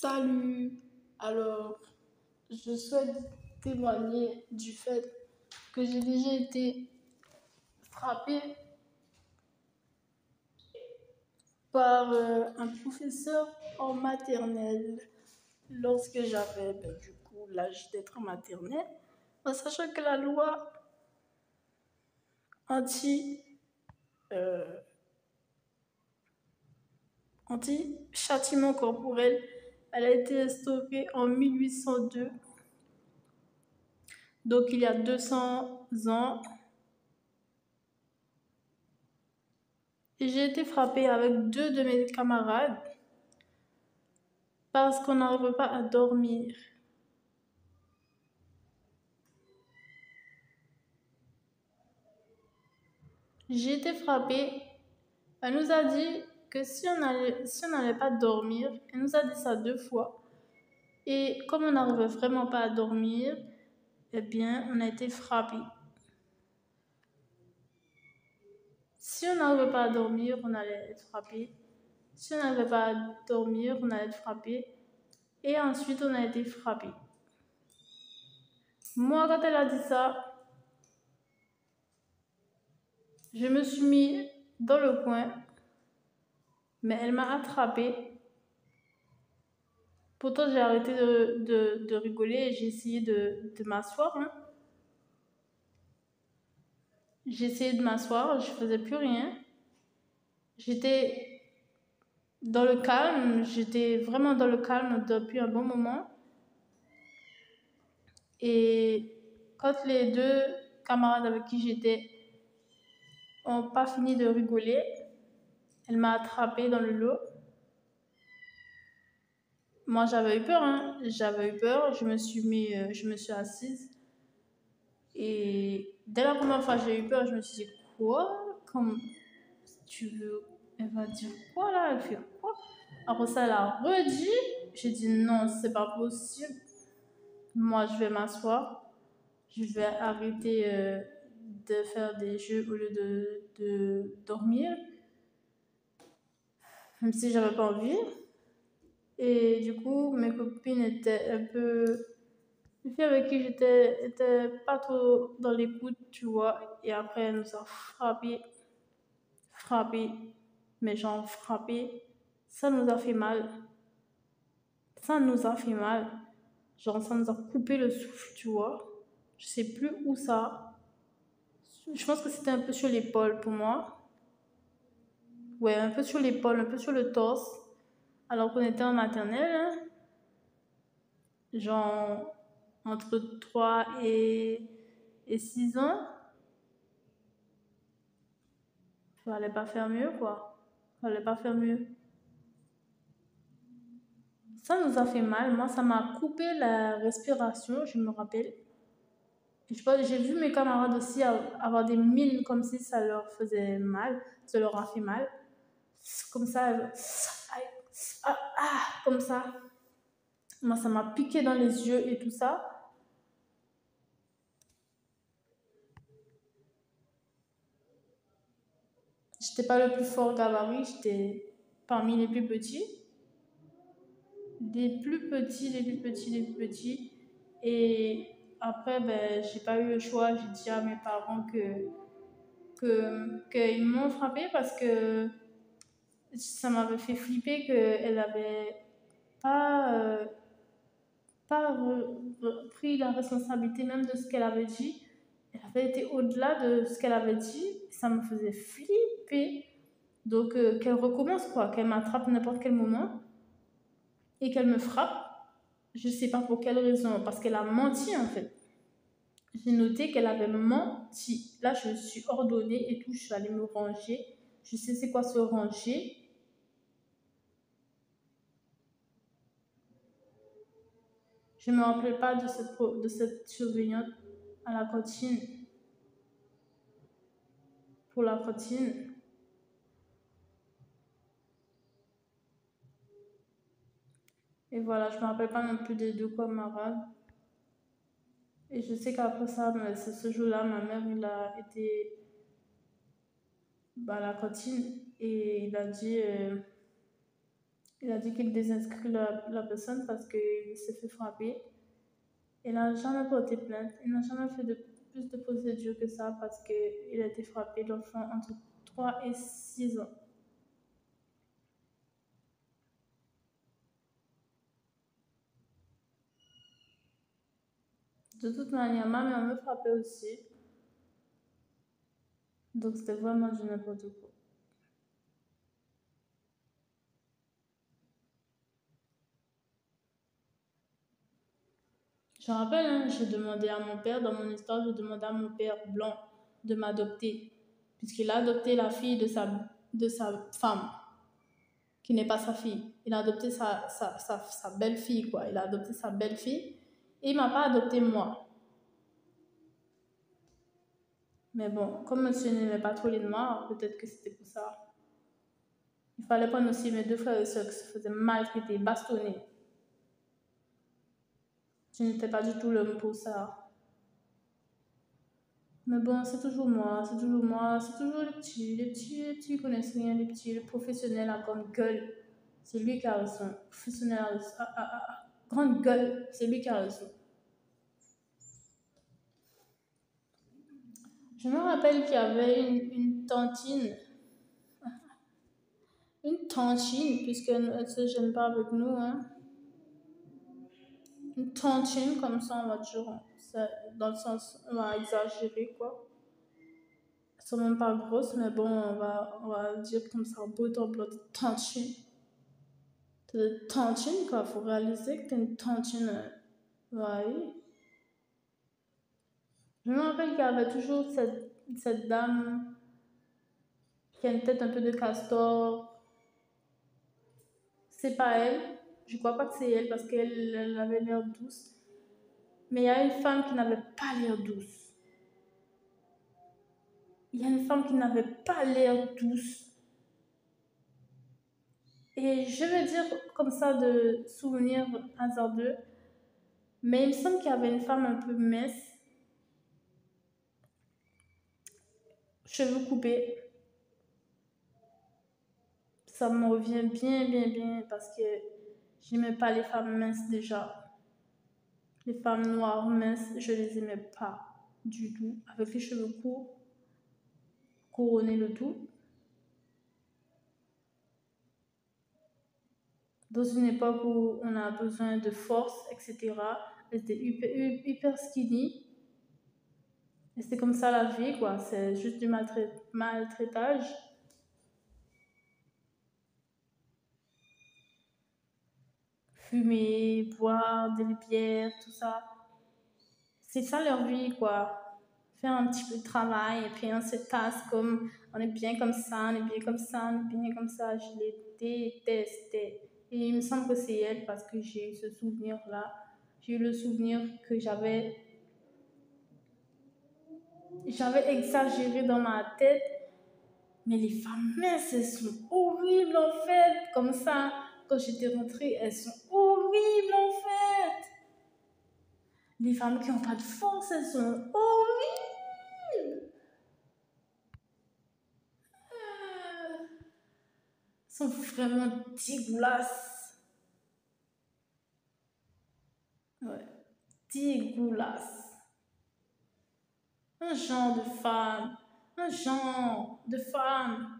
Salut! Alors, je souhaite témoigner du fait que j'ai déjà été frappée par un professeur en maternelle lorsque j'avais du coup l'âge d'être en maternelle, en sachant que la loi anti, euh, anti-châtiment corporel, elle a été instaurée en 1802, donc il y a 200 ans. Et j'ai été frappée avec deux de mes camarades parce qu'on n'arrive pas à dormir. J'ai été frappée. Elle nous a dit que si on n'allait pas dormir, elle nous a dit ça 2 fois. Et comme on n'arrivait vraiment pas à dormir, eh bien, on a été frappés. Si on n'arrivait pas à dormir, on allait être frappé. Si on n'arrivait pas à dormir, on allait être frappé. Et ensuite, on a été frappé. Moi, quand elle a dit ça, je me suis mis dans le coin, mais elle m'a attrapée. Pourtant, j'ai arrêté de rigoler et j'ai essayé de m'asseoir. J'ai essayé de m'asseoir, je faisais plus rien. J'étais dans le calme, j'étais vraiment dans le calme depuis un bon moment. Et quand les deux camarades avec qui j'étais n'ont pas fini de rigoler, elle m'a attrapée dans le lot. Moi, j'avais eu peur, j'avais eu peur. Je me suis assise. Et dès la première fois, j'ai eu peur. Je me suis dit, quoi? Comme tu veux, elle va dire quoi là? Elle fait quoi? Après ça, elle a redit. J'ai dit, non, c'est pas possible. Moi, je vais m'asseoir. Je vais arrêter de faire des jeux au lieu de dormir. Même si j'avais pas envie. Et du coup, mes copines étaient un peu. Les filles avec qui j'étais étaient pas trop dans l'écoute, tu vois. Et après, elle nous a frappé, mais genre frappé. Ça nous a fait mal. Ça nous a fait mal. Genre, ça nous a coupé le souffle, tu vois. Je sais plus où ça. Je pense que c'était un peu sur l'épaule pour moi. Ouais, un peu sur l'épaule, un peu sur le torse. Alors qu'on était en maternelle, genre entre 3 et 6 ans. Fallait pas faire mieux, quoi. Fallait pas faire mieux. Ça nous a fait mal. Moi, ça m'a coupé la respiration, je me rappelle. Et j'ai vu mes camarades aussi avoir des mines comme si ça leur faisait mal, ça leur a fait mal. Comme ça, comme ça. Moi, ça m'a piqué dans les yeux et tout ça. J'étais pas le plus fort gabarit, j'étais parmi les plus petits. Des plus petits, les plus petits, les plus petits. Et après, ben, j'ai pas eu le choix. J'ai dit à mes parents qu'ils m'ont frappé parce que ça m'avait fait flipper qu'elle avait pas, pris la responsabilité même de ce qu'elle avait dit. Elle avait été au-delà de ce qu'elle avait dit. Ça me faisait flipper. Donc, qu'elle recommence, quoi, qu'elle m'attrape n'importe quel moment et qu'elle me frappe. Je sais pas pour quelle raison, parce qu'elle a menti en fait. J'ai noté qu'elle avait menti. Là, je me suis ordonnée et tout, je suis allée me ranger. Je sais c'est quoi se ranger. Je ne me rappelle pas de cette surveillante à la cantine. Pour la cantine. Et voilà, je ne me rappelle pas non plus des deux camarades. Et je sais qu'après ça, c'est ce jour-là, ma mère, il a été à la cantine et il a dit, Il a dit qu'il désinscrit la personne parce qu'il s'est fait frapper. Il n'a jamais porté plainte. Il n'a jamais fait plus de procédures que ça parce qu'il a été frappé d'enfant entre 3 et 6 ans. De toute manière, ma mère me frappait aussi. Donc c'était vraiment du n'importe quoi. Je me rappelle, hein, j'ai demandé à mon père, dans mon histoire, j'ai demandé à mon père blanc de m'adopter. Puisqu'il a adopté la fille de sa femme, qui n'est pas sa fille. Il a adopté sa belle-fille, quoi. Il a adopté sa belle-fille et il m'a pas adopté moi. Mais bon, comme monsieur n'aimait pas trop les noirs, peut-être que c'était pour ça. Il fallait prendre aussi mes 2 frères et sœurs qui se faisaient maltraiter, bastonner. Je n'étais pas du tout l'homme pour ça. Mais bon, c'est toujours moi, c'est toujours moi, c'est toujours les petits, ils connaissent rien, les petits, le professionnel à grande gueule, c'est lui qui a raison. Professionnel à grande gueule, c'est lui qui a raison. Je me rappelle qu'il y avait une tantine, puisqu'elle ne se gêne pas avec nous, hein. Une tantine, comme ça, on va dire, dans le sens, on va exagérer, quoi. Elles sont même pas grosses, mais bon, on va dire comme ça, beau en blanc, tantine. T'es une tantine, quoi. Faut réaliser que t'es une tantine. Ouais. Je me rappelle qu'il y avait toujours cette dame qui a une tête un peu de castor. C'est pas elle. Je crois pas que c'est elle parce qu'elle avait l'air douce. Mais il y a une femme qui n'avait pas l'air douce. Il y a une femme qui n'avait pas l'air douce. Et je vais dire comme ça de souvenirs hasardeux. Mais il me semble qu'il y avait une femme un peu mince. Cheveux coupés. Ça me revient bien parce que j'aimais pas les femmes minces déjà. Les femmes noires minces, je les aimais pas du tout. Avec les cheveux courts, couronnés le tout. Dans une époque où on a besoin de force, etc. Elles étaient hyper skinny. Et c'est comme ça la vie, quoi. C'est juste du maltraitage. Fumer, boire des bières, tout ça. C'est ça leur vie, quoi. Faire un petit peu de travail et puis on se tasse comme on est bien comme ça, on est bien comme ça, on est bien comme ça. Je les détestais. Et il me semble que c'est elle parce que j'ai eu ce souvenir-là. J'ai eu le souvenir que j'avais exagéré dans ma tête. Mais les femmes minces, elles sont horribles en fait. Comme ça, quand j'étais rentrée, elles sont horribles en fait. Les femmes qui n'ont pas de force, elles sont horribles. Elles sont vraiment dégueulasses. Ouais, dégueulasses. Un genre de femme. Un genre de femme.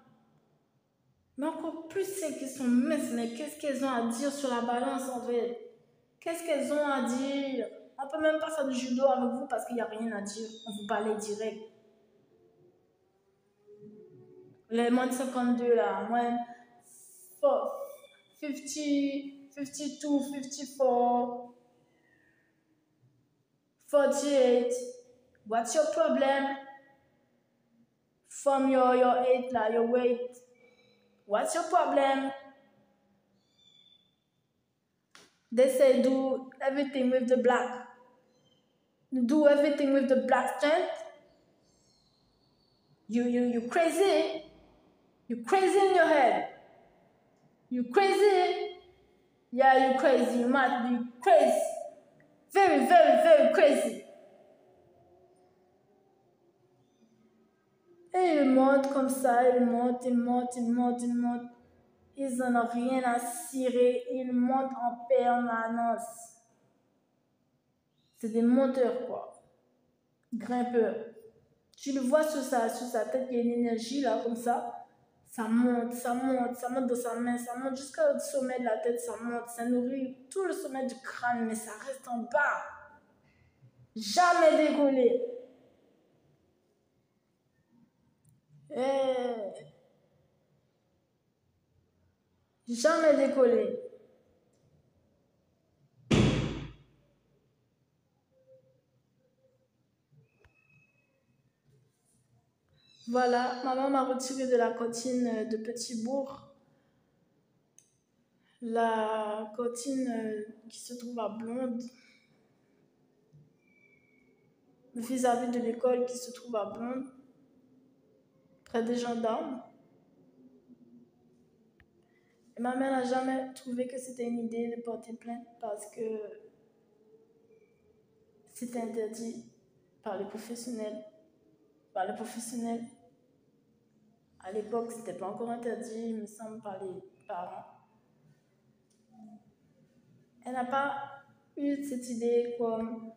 Mais encore plus celles qui sont minces, mais qu'est-ce qu'elles ont à dire sur la balance en fait? Qu'est-ce qu'elles ont à dire? On peut même pas faire du judo avec vous parce qu'il n'y a rien à dire. On vous parlait direct. Les moins de 52 là, moins 50, 52, 54, 48. What's your problem? From your age là, your weight. What's your problem? They say do everything with the black. Do everything with the black strength. You crazy? You crazy in your head? You crazy? Yeah, you crazy. You might be crazy. Very, very, very crazy. Et il monte comme ça, il monte. Ils n'en ont rien à cirer. Ils montent en permanence. C'est des monteurs, quoi. Grimpeurs. Tu le vois sur sa tête, il y a une énergie là, comme ça. Ça monte, ça monte, ça monte dans sa main, ça monte jusqu'au sommet de la tête, ça monte, ça nourrit tout le sommet du crâne, mais ça reste en bas. Jamais décollé. Jamais décollé. Voilà, maman m'a retiré de la cantine de Petit-Bourg. La cantine qui se trouve à Blonde. Vis-à-vis de l'école qui se trouve à Blonde, près des gendarmes. Et ma mère n'a jamais trouvé que c'était une idée de porter plainte parce que c'était interdit par les professionnels. Par les professionnels. À l'époque, c'était pas encore interdit, il me semble, par les parents. Elle n'a pas eu cette idée comme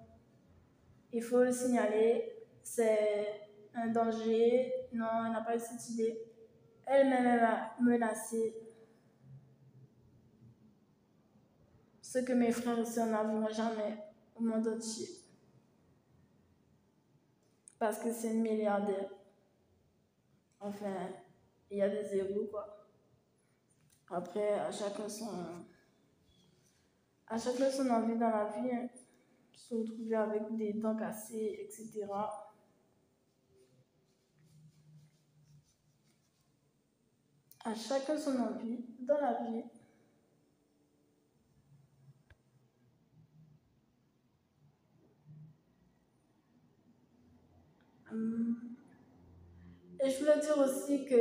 il faut le signaler, c'est un danger. Non, elle n'a pas eu cette idée. Elle-même m'a menacé. Ce que mes frères et sœurs n'avoueront jamais au monde entier. Parce que c'est une milliardaire. Enfin, il y a des zéros, quoi. Après, à chacun son envie dans la vie, hein. Se retrouver avec des dents cassées, etc. À chacun son envie dans la vie. Et je voulais dire aussi que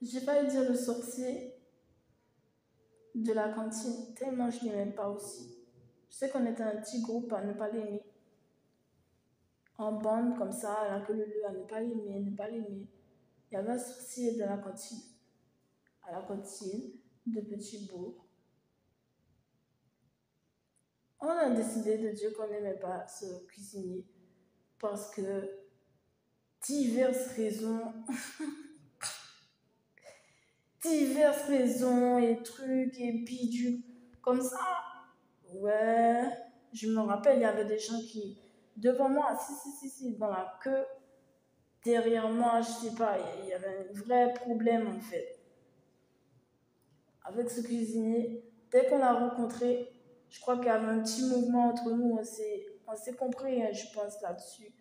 j'ai failli dire le sorcier de la cantine, tellement je ne l'aimais pas aussi. Je sais qu'on était un petit groupe à ne pas l'aimer. En bande comme ça, à la queue leu, à ne pas l'aimer, ne pas l'aimer. Il y avait un sorcier de la cantine, à la cantine de Petit-Bourg. On a décidé de dire qu'on n'aimait pas ce cuisinier parce que diverses raisons, et trucs et bidules comme ça. Ouais, je me rappelle, il y avait des gens qui, devant moi, si, dans la queue, derrière moi, je sais pas, il y avait un vrai problème en fait. Avec ce cuisinier, dès qu'on l'a rencontré, je crois qu'il y avait un petit mouvement entre nous, on s'est compris, hein, je pense là-dessus,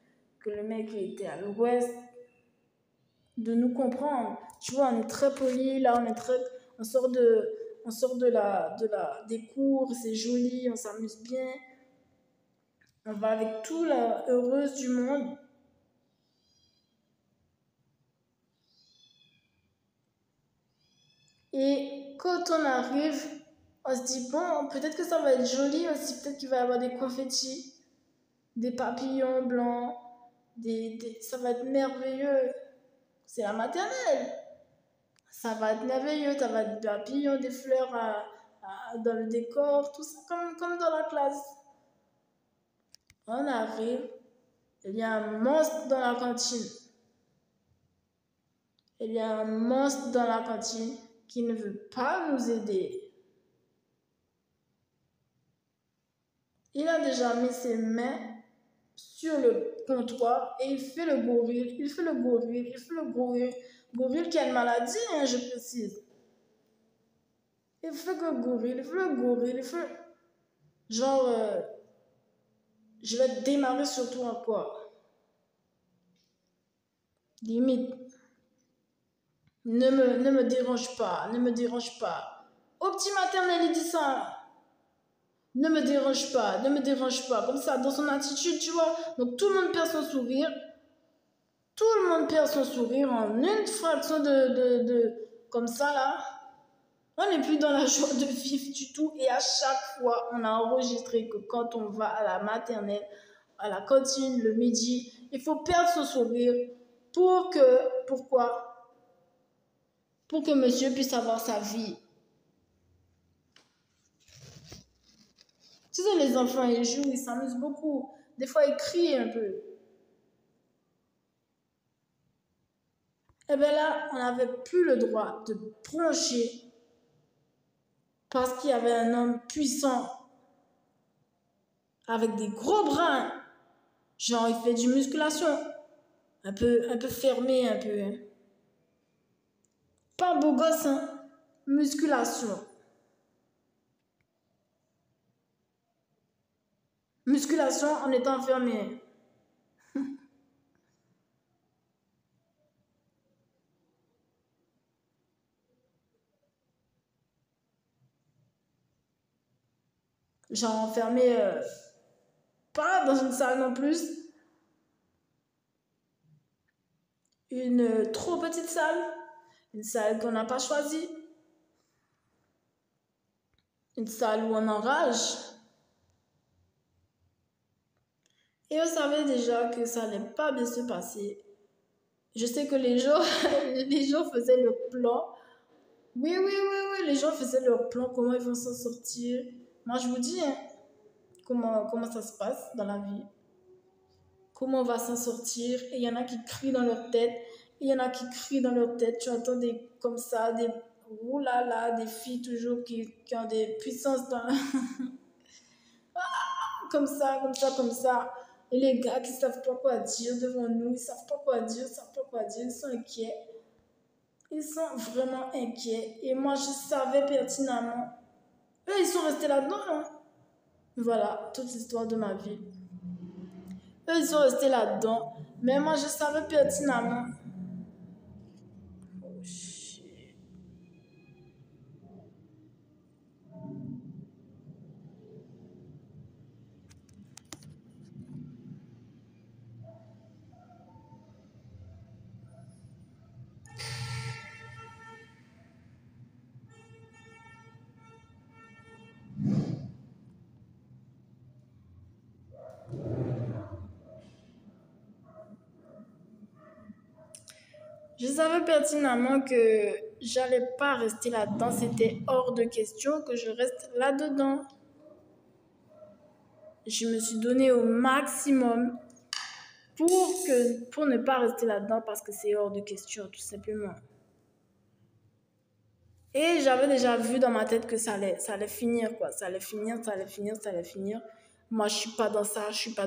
que le mec il était à l'ouest de nous comprendre. Tu vois, on est très poli, là, on sort des cours, c'est joli, on s'amuse bien. On va avec tout la heureuse du monde. Et quand on arrive, on se dit, bon, peut-être que ça va être joli aussi, peut-être qu'il va y avoir des confettis, des papillons blancs, ça va être merveilleux. C'est la maternelle. Ça va être merveilleux, ça va être des papillons, des fleurs dans le décor, tout ça comme dans la classe. On arrive, il y a un monstre dans la cantine. Il y a un monstre dans la cantine qui ne veut pas nous aider. Il a déjà mis ses mains sur le comptoir et il fait le gorille, gorille qui a une maladie, hein, je précise. Il fait le gorille, genre, je vais te démarrer sur toi, quoi. Limite, ne me dérange pas, ne me dérange pas. Au petit maternel, il dit ça. Ne me dérange pas, ne me dérange pas. Comme ça, dans son attitude, tu vois. Donc tout le monde perd son sourire. Tout le monde perd son sourire en une fraction comme ça, là. On n'est plus dans la joie de vivre du tout. Et à chaque fois, on a enregistré que quand on va à la maternelle, à la cantine le midi. Il faut perdre son sourire pourquoi? Pour que monsieur puisse avoir sa vie. Tu sais, les enfants, ils jouent, ils s'amusent beaucoup. Des fois, ils crient un peu. Et bien là, on n'avait plus le droit de broncher parce qu'il y avait un homme puissant avec des gros bras. Genre, il fait du musculation. Un peu fermé, un peu. Hein. Pas beau gosse, hein. Musculation. Musculation en étant fermé. Genre enfermé, pas dans une salle non plus. Une trop petite salle. Une salle qu'on n'a pas choisie. Une salle où on enrage. Et on savait déjà que ça n'allait pas bien se passer. Je sais que les gens, les gens faisaient leur plan. Oui, les gens faisaient leur plan, comment ils vont s'en sortir. Moi, je vous dis, hein, comment ça se passe dans la vie. Comment on va s'en sortir. Et il y en a qui crient dans leur tête. Il y en a qui crient dans leur tête. Tu entends comme ça, des oulala, des filles toujours qui ont des puissances dans comme ça. Et les gars qui ne savent pas quoi dire devant nous, ils ne savent pas quoi dire, ils sont inquiets. Ils sont vraiment inquiets. Et moi, je savais pertinemment. Eux, ils sont restés là-dedans. Hein. Voilà, toute l'histoire de ma vie. Eux, ils sont restés là-dedans. Mais moi, je savais pertinemment. Oh, shit. Je savais pertinemment que j'allais pas rester là-dedans. C'était hors de question que je reste là-dedans. Je me suis donné au maximum pour ne pas rester là-dedans parce que c'est hors de question, tout simplement. Et j'avais déjà vu dans ma tête que ça allait finir, quoi. Ça allait finir. Moi, je suis pas dans ça. Je suis pas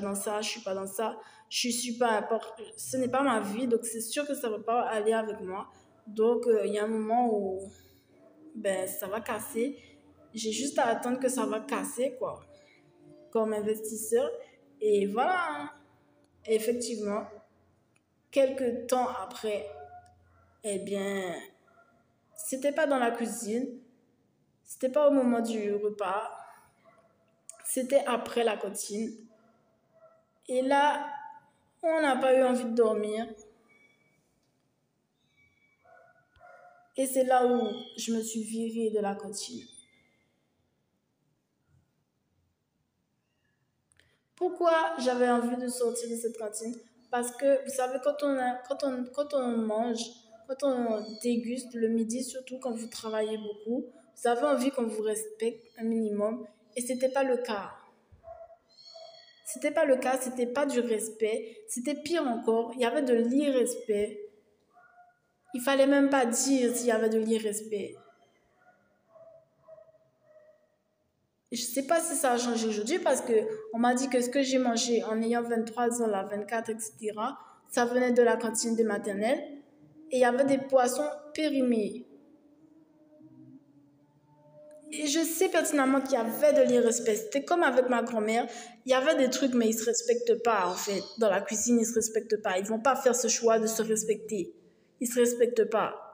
ce n'est pas ma vie, donc c'est sûr que ça va pas aller avec moi. Donc, il y a un moment où, ça va casser. J'ai juste à attendre que ça va casser, quoi. Comme investisseur. Et voilà. Hein. Et effectivement, quelques temps après, eh bien, c'était pas dans la cuisine, c'était pas au moment du repas, c'était après la cantine. Et là, on n'a pas eu envie de dormir. Et c'est là où je me suis virée de la cantine. Pourquoi j'avais envie de sortir de cette cantine? Parce que, vous savez, quand on mange, quand on déguste le midi, surtout quand vous travaillez beaucoup, vous avez envie qu'on vous respecte un minimum. Et c'était pas le cas. C'était pas du respect. C'était pire encore. Il y avait de l'irrespect. Il fallait même pas dire s'il y avait de l'irrespect. Je sais pas si ça a changé aujourd'hui parce que on m'a dit que ce que j'ai mangé en ayant 23 ans, là, 24, etc., ça venait de la cantine de maternelle et il y avait des poissons périmés. Et je sais pertinemment qu'il y avait de l'irrespect. C'était comme avec ma grand-mère. Il y avait des trucs, mais ils ne se respectent pas, en fait. Dans la cuisine, ils ne se respectent pas. Ils ne vont pas faire ce choix de se respecter. Ils ne se respectent pas.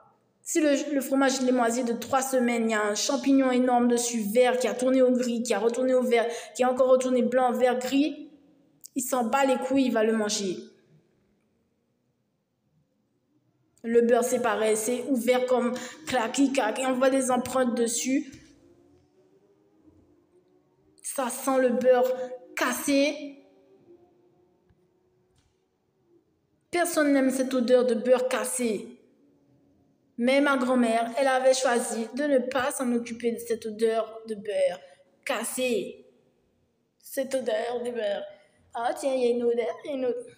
Si le fromage il est moisi de 3 semaines, il y a un champignon énorme dessus, vert, qui a tourné au gris, qui a retourné au vert, qui a encore retourné blanc, vert, gris, il s'en bat les couilles, il va le manger. Le beurre, c'est pareil, c'est ouvert comme claquis, et on voit des empreintes dessus. Ça sent le beurre cassé. Personne n'aime cette odeur de beurre cassé. Mais ma grand-mère, elle avait choisi de ne pas s'en occuper de cette odeur de beurre cassé. Cette odeur de beurre. Ah tiens, il y a une odeur, il y a une odeur.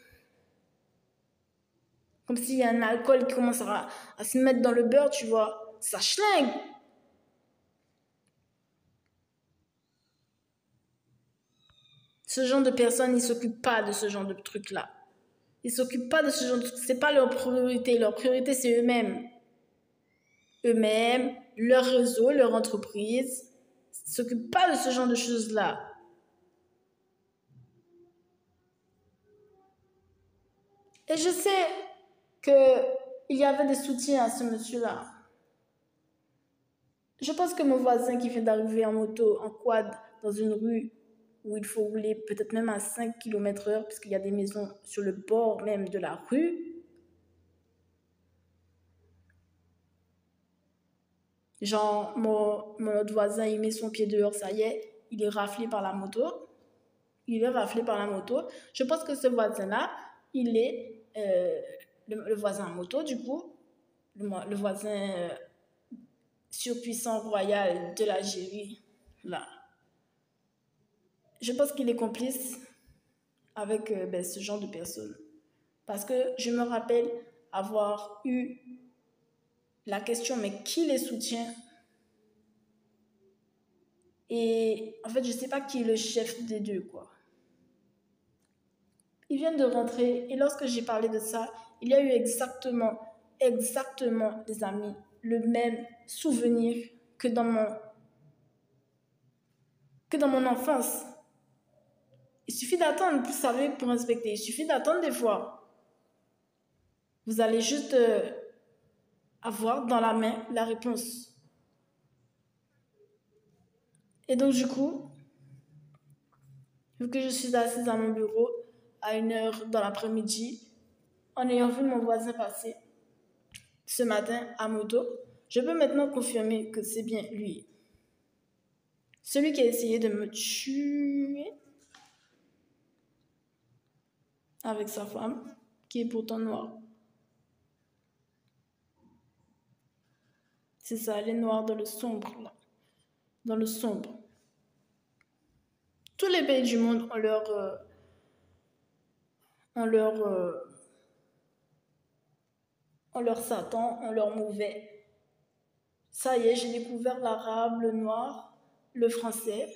Comme s'il y a un alcool qui commence à se mettre dans le beurre, tu vois. Ça schlingue. Ce genre de personnes, ils ne s'occupent pas de ce genre de trucs-là. Ils ne s'occupent pas de ce genre de trucs. Ce n'est pas leur priorité. Leur priorité, c'est eux-mêmes. Eux-mêmes, leur réseau, leur entreprise. Ils ne s'occupent pas de ce genre de choses-là. Et je sais qu'il y avait des soutiens à ce monsieur-là. Je pense que mon voisin qui vient d'arriver en moto, en quad, dans une rue où il faut rouler peut-être même à 5 km/h, parce qu'il y a des maisons sur le bord même de la rue. Genre, mon autre voisin, il met son pied dehors, ça y est, il est raflé par la moto. Il est raflé par la moto. Je pense que ce voisin-là, il est le voisin à moto, du coup, le voisin surpuissant royal de l'Algérie, là. Je pense qu'il est complice avec ce genre de personnes. Parce que je me rappelle avoir eu la question, mais qui les soutient? Et en fait, je ne sais pas qui est le chef des deux, quoi. Ils viennent de rentrer et lorsque j'ai parlé de ça, il y a eu exactement, les amis, le même souvenir que dans mon enfance. Il suffit d'attendre, vous savez, pour inspecter. Il suffit d'attendre des fois. Vous allez juste avoir dans la main la réponse. Et donc, du coup, vu que je suis assise à mon bureau à 1h dans l'après-midi, en ayant vu mon voisin passer ce matin à moto, je peux maintenant confirmer que c'est bien lui. Celui qui a essayé de me tuer avec sa femme, qui est pourtant noire. C'est ça, elle est noire dans le sombre, là. Dans le sombre. Tous les pays du monde ont leur Satan, ont leur mauvais. Ça y est, j'ai découvert l'arabe, le noir, le français.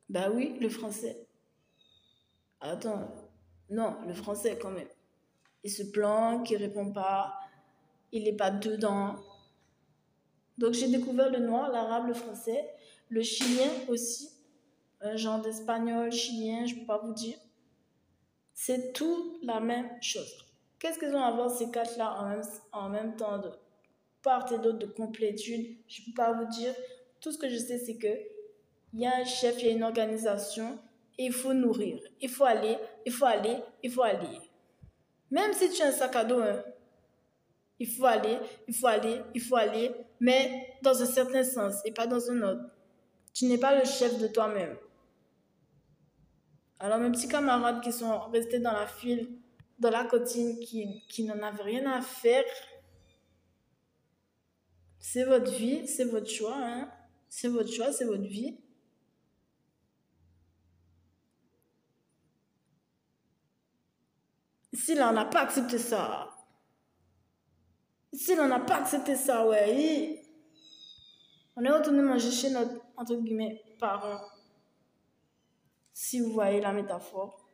Bah oui, le français. Attends, non, le français quand même. Il se planque, il répond pas, il n'est pas dedans. Donc j'ai découvert le noir, l'arabe, le français, le chilien aussi, un genre d'espagnol, chilien, je ne peux pas vous dire. C'est tout la même chose. Qu'est-ce qu'ils ont à voir ces quatre-là en même temps de part et d'autre de complétude? Je ne peux pas vous dire. Tout ce que je sais, c'est que il y a un chef, il y a une organisation, et il faut nourrir. Il faut aller, il faut aller, il faut aller. Même si tu as un sac à dos, hein, il faut aller, il faut aller, il faut aller, mais dans un certain sens et pas dans un autre. Tu n'es pas le chef de toi-même. Alors mes petits camarades qui sont restés dans la file, dans la cantine, qui n'en avaient rien à faire, c'est votre vie, c'est votre choix, hein. C'est votre choix, c'est votre vie. Ici, là, on n'a pas accepté ça. Ici, là, on n'a pas accepté ça, ouais. On est retourné manger chez notre, entre guillemets, parents. Si vous voyez la métaphore.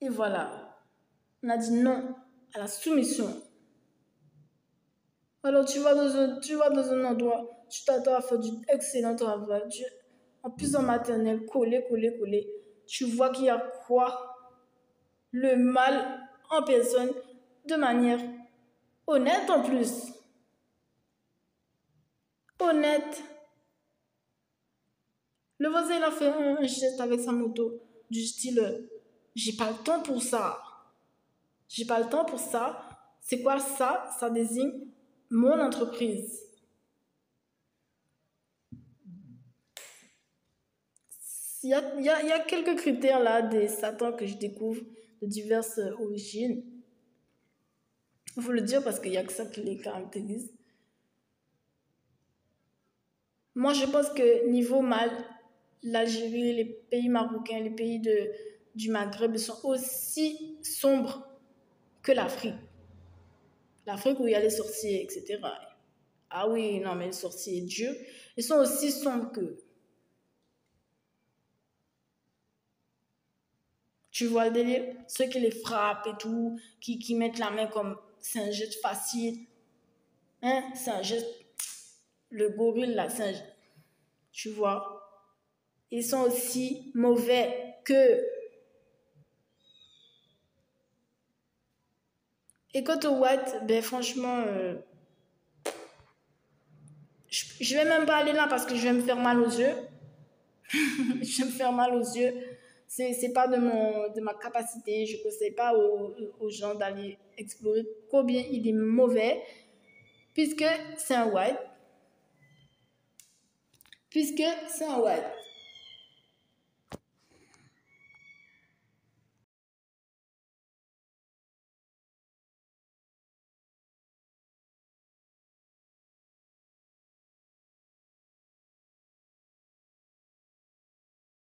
Et voilà. On a dit non à la soumission. Alors, tu vas dans un endroit, tu t'attends à faire du excellent travail. En plus, en maternelle, coller. Tu vois qu'il y a quoi? Le mal en personne, de manière honnête en plus. Honnête. Le voisin, il a fait un geste avec sa moto, du style, j'ai pas le temps pour ça. J'ai pas le temps pour ça. C'est quoi ça? Ça désigne mon entreprise. Il y a quelques critères là des Satans que je découvre. de diverses origines. Il faut le dire parce qu'il n'y a que ça qui les caractérise. Moi, je pense que niveau mal, l'Algérie, les pays marocains, les pays du Maghreb sont aussi sombres que l'Afrique. L'Afrique où il y a les sorciers, etc. Ah oui, non, mais les sorciers, Dieu, ils sont aussi sombres que. Tu vois le délire? Ceux qui les frappent et tout, qui mettent la main comme c'est un geste facile. Hein? C'est un geste. Le gorille, là, c'est un geste. Tu vois? Ils sont aussi mauvais que. Et quant au White, ben franchement, je vais même pas aller là parce que je vais me faire mal aux yeux. Je vais me faire mal aux yeux. C'est pas de ma capacité. Je ne conseille pas aux gens d'aller explorer combien il est mauvais, puisque c'est un white. Puisque c'est un white.